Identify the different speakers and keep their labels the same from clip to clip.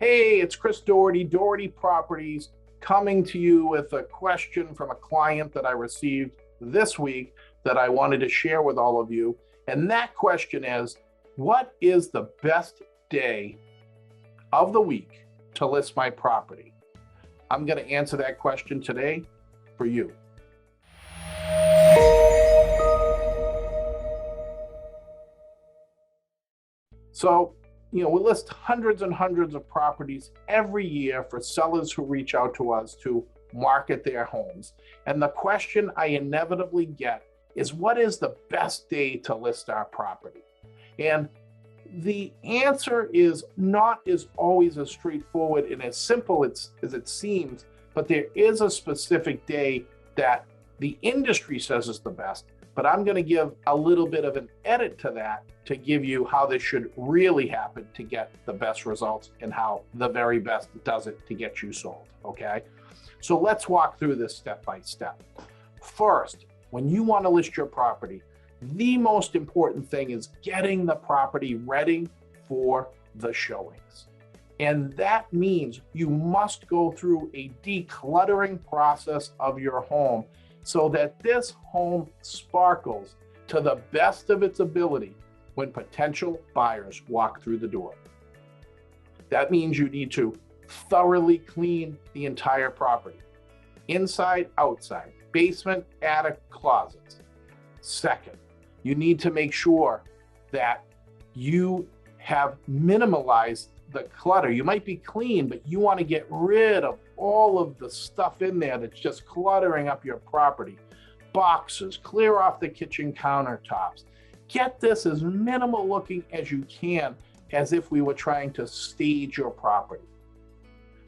Speaker 1: Hey, it's Chris Doherty, Doherty Properties, coming to you with a question from a client that I received this week that I wanted to share with all of you. And that question is, what is the best day of the week to list my property? I'm going to answer that question today for you. So, we list hundreds and hundreds of properties every year for sellers who reach out to us to market their homes. And the question I inevitably get is, what is the best day to list our property? And the answer is not as always as straightforward and as simple as it seems, but there is a specific day that the industry says is the best. But I'm going to give a little bit of an edit to that to give you how this should really happen to get the best results and how the very best does it to get you sold, okay? So let's walk through this step by step. First, when you want to list your property, the most important thing is getting the property ready for the showings. And that means you must go through a decluttering process of your home so that this home sparkles to the best of its ability when potential buyers walk through the door. That means you need to thoroughly clean the entire property, inside, outside, basement, attic, closets. Second, you need to make sure that you have minimalized the clutter. You might be clean, but you want to get rid of all of the stuff in there that's just cluttering up your property. Boxes, clear off the kitchen countertops. Get this as minimal looking as you can, as if we were trying to stage your property.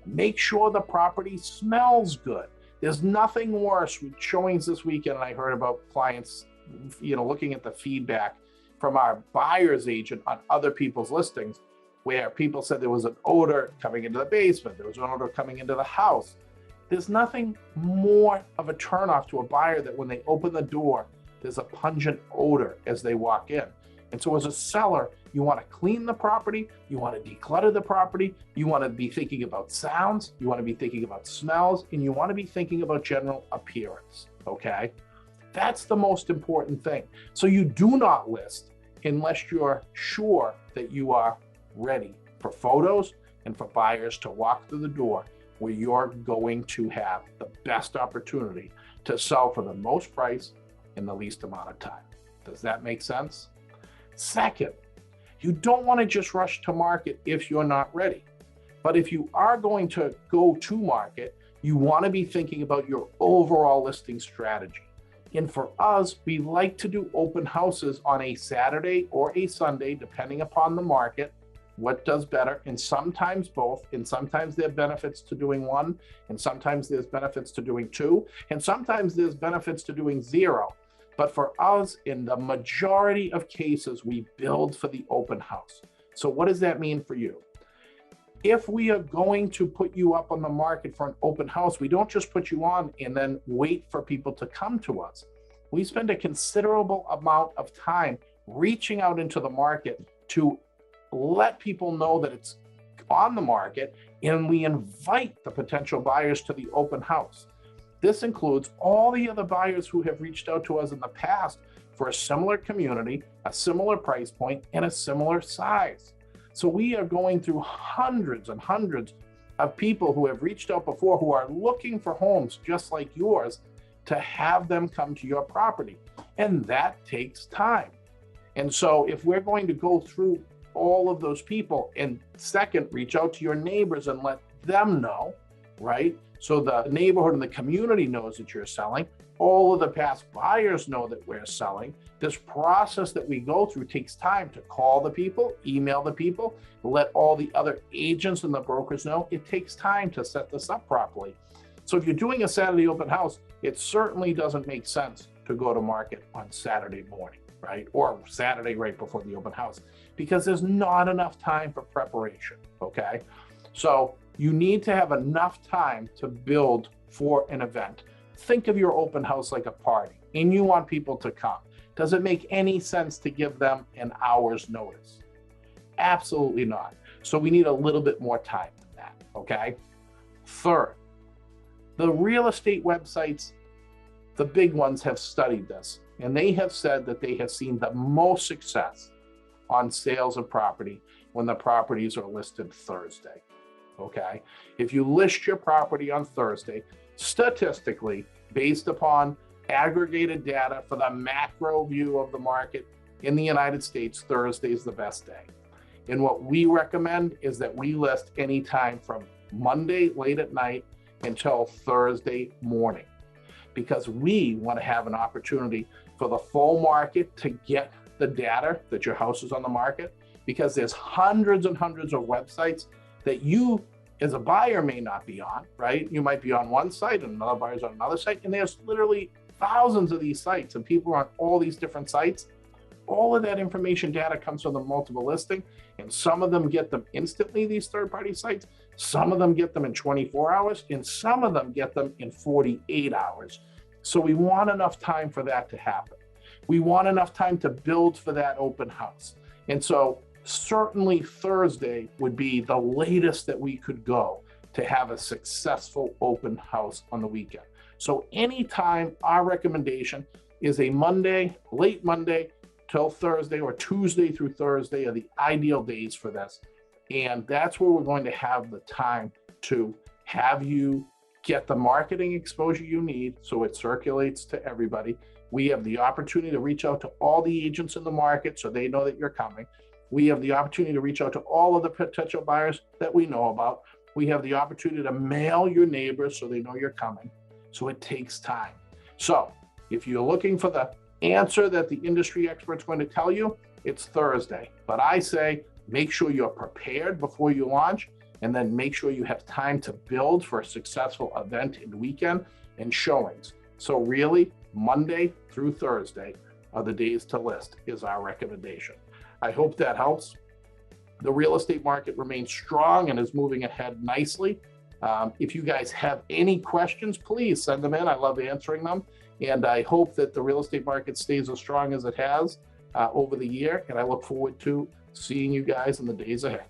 Speaker 1: Make sure the property smells good. There's nothing worse with showings this weekend. I heard about clients, looking at the feedback from our buyer's agent on other people's listings, where people said there was an odor coming into the basement, there was an odor coming into the house. There's nothing more of a turnoff to a buyer that when they open the door, there's a pungent odor as they walk in. And so as a seller, you want to clean the property, you want to declutter the property, you want to be thinking about sounds, you want to be thinking about smells, and you want to be thinking about general appearance, okay? That's the most important thing. So you do not list unless you're sure that you are ready for photos and for buyers to walk through the door where you're going to have the best opportunity to sell for the most price in the least amount of time. Does that make sense? Second, you don't want to just rush to market if you're not ready. But if you are going to go to market, you want to be thinking about your overall listing strategy. And for us, we like to do open houses on a Saturday or a Sunday, depending upon the market. What does better? And sometimes both, and sometimes there are benefits to doing one, and sometimes there's benefits to doing two, and sometimes there's benefits to doing zero. But for us, in the majority of cases, we build for the open house. So what does that mean for you? If we are going to put you up on the market for an open house, we don't just put you on and then wait for people to come to us. We spend a considerable amount of time reaching out into the market to let people know that it's on the market, and we invite the potential buyers to the open house. This includes all the other buyers who have reached out to us in the past for a similar community, a similar price point, and a similar size. So we are going through hundreds and hundreds of people who have reached out before who are looking for homes just like yours to have them come to your property. And that takes time. And so if we're going to go through all of those people, and second, reach out to your neighbors and let them know, right? So the neighborhood and the community knows that you're selling. All of the past buyers know that we're selling. This process that we go through takes time to call the people, email the people, let all the other agents and the brokers know. It takes time to set this up properly. So if you're doing a Saturday open house, it certainly doesn't make sense to go to market on Saturday morning, right? Or Saturday right before the open house, because there's not enough time for preparation, okay? So you need to have enough time to build for an event. Think of your open house like a party, and you want people to come. Does it make any sense to give them an hour's notice? Absolutely not. So we need a little bit more time. okay? Third, the real estate websites, the big ones, have studied this, and they have said that they have seen the most success on sales of property when the properties are listed Thursday, okay? If you list your property on Thursday, statistically, based upon aggregated data for the macro view of the market in the United States, Thursday is the best day. And what we recommend is that we list anytime from Monday late at night until Thursday morning, because we want to have an opportunity for the full market to get the data that your house is on the market, because there's hundreds and hundreds of websites that you as a buyer may not be on, right? You might be on one site and another buyer's on another site, and there's literally thousands of these sites and people are on all these different sites. All of that information data comes from the multiple listing, and some of them get them instantly, these third-party sites. Some of them get them in 24 hours, and some of them get them in 48 hours. So we want enough time for that to happen. We want enough time to build for that open house. And so certainly Thursday would be the latest that we could go to have a successful open house on the weekend. So anytime, our recommendation is a Monday, late Monday till Thursday, or Tuesday through Thursday are the ideal days for this. And that's where we're going to have the time to have you get the marketing exposure you need so it circulates to everybody. We have the opportunity to reach out to all the agents in the market so they know that you're coming. We have the opportunity to reach out to all of the potential buyers that we know about. We have the opportunity to mail your neighbors so they know you're coming. So it takes time. So if you're looking for the answer that the industry expert's going to tell you, it's Thursday. But I say, make sure you're prepared before you launch, and then make sure you have time to build for a successful event and weekend and showings. So really, Monday through Thursday are the days to list, is our recommendation. I hope that helps. The real estate market remains strong and is moving ahead nicely. If you guys have any questions, please send them in. I love answering them. And I hope that the real estate market stays as strong as it has over the year. And I look forward to seeing you guys in the days ahead.